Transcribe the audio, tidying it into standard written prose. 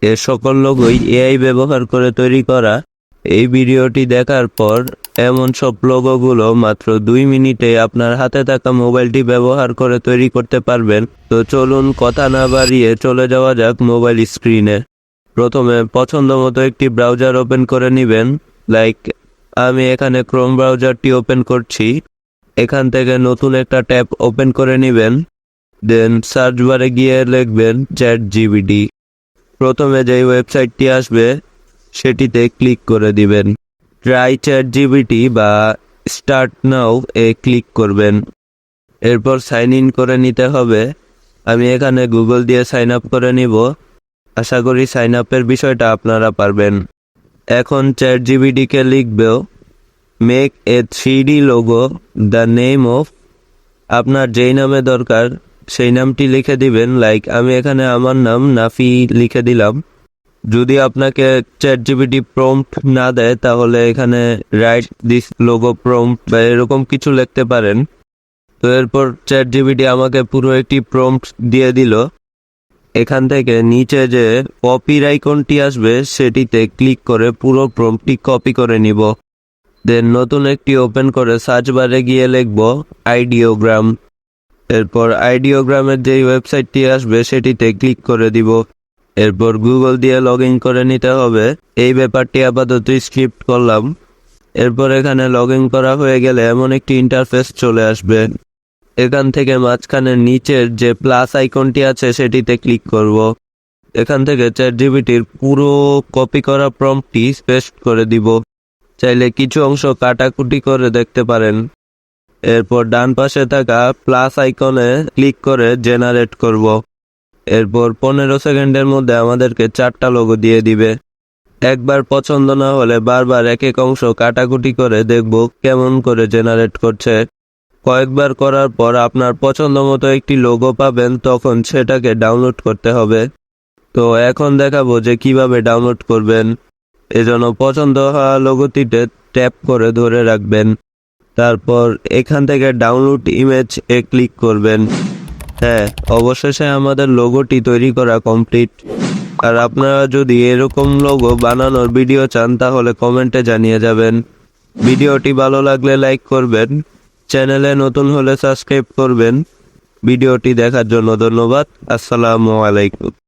এ সকল লোগোই এআই ব্যবহার করে তৈরি করা। এই ভিডিওটি দেখার পর এমন সব লোগোগুলো মাত্র 2 মিনিটে আপনার হাতে থাকা মোবাইলটি ব্যবহার করে তৈরি করতে পারবেন। তো চলুন কথা না বাড়িয়ে চলে যাওয়া যাক মোবাইল স্ক্রিনে। প্রথমে পছন্দ মতো একটি ব্রাউজার ওপেন করে নেবেন। আমি এখানে ক্রোম ব্রাউজারটি ওপেন করছি। এখান থেকে নতুন একটা ট্যাব ওপেন করে নেবেন। দেন সার্চ বারে গিয়ে লিখবেন ChatGPT। প্রথমে যেই ওয়েবসাইটটি আসবে সেটিতে ক্লিক করে দিবেন। ট্রাই ChatGPT বা স্টার্ট নাও এ ক্লিক করবেন। এরপর সাইন ইন করে নিতে হবে। আমি এখানে গুগল দিয়ে সাইন আপ করে নিব। আশা করি সাইন আপের বিষয়টা আপনারা পারবেন। এখন ChatGPT কে লিখবে make a 3D logo the name of, আপনার যেই নামে দরকার সেই নামটি লিখে দিবেন। আমি এখানে আমার নাম নাফি লিখে দিলাম। যদি আপনাকে ChatGPT প্রম্পট না দেয় তাহলে এখানে রাইট দিস লোগো প্রম্পট বা এরকম কিছু লিখতে পারেন। তো এরপর ChatGPT আমাকে পুরো একটি প্রম্পট দিয়ে দিল। এখান থেকে নিচে যে কপির আইকনটি আসবে সেটিতে ক্লিক করে পুরো প্রম্পটটি কপি করে নিব। দেন নতুন একটি ওপেন করে সার্চ বারে গিয়ে লিখব আইডিওগ্রাম। এরপর আইডিওগ্রামের যেই ওয়েবসাইটটি আসবে সেটিতে ক্লিক করে দিব। এরপর গুগল দিয়ে লগ ইন করে নিতে হবে। এই ব্যাপারটি আপাতত স্ক্রিপ্ট করলাম। এরপর এখানে লগ ইন করা হয়ে গেলে এমন একটি ইন্টারফেস চলে আসবে। এখান থেকে মাঝখানের নিচের যে প্লাস আইকনটি আছে সেটিতে ক্লিক করব। এখান থেকে ChatGPTর পুরো কপি করা প্রম্পটটি পেস্ট করে দিব। চাইলে কিছু অংশ কাটাকুটি করে দেখতে পারেন। এরপর ডান পাশে থাকা প্লাস আইকনে ক্লিক করে জেনারেট করব। এরপর 15 সেকেন্ডের মধ্যে আমাদেরকে 4টা লোগো দিয়ে দিবে। একবার পছন্দ না হলে বারবার এক এক অংশ কাটাকুটি করে দেখব কেমন করে জেনারেট করছে। কয়েকবার করার পর আপনার পছন্দ মতো একটি লোগো পাবেন, তখন সেটাকে ডাউনলোড করতে হবে। তো এখন দেখাবো যে কিভাবে ডাউনলোড করবেন। এজন্য পছন্দ হওয়া লোগোটিতে ট্যাপ করে ধরে রাখবেন। তারপর এখান থেকে ডাউনলোড ইমেজ এ ক্লিক করবেন। হ্যাঁ, অবশেষে আমাদের লোগোটি তৈরি করা কমপ্লিট। আর আপনারা যদি এরকম লোগো বানানোর ভিডিও চান তাহলে কমেন্টে জানিয়ে যাবেন। ভিডিওটি ভালো লাগলে লাইক করবেন, চ্যানেলে নতুন হলে সাবস্ক্রাইব করবেন। ভিডিওটি দেখার জন্য ধন্যবাদ। আসসালামু আলাইকুম।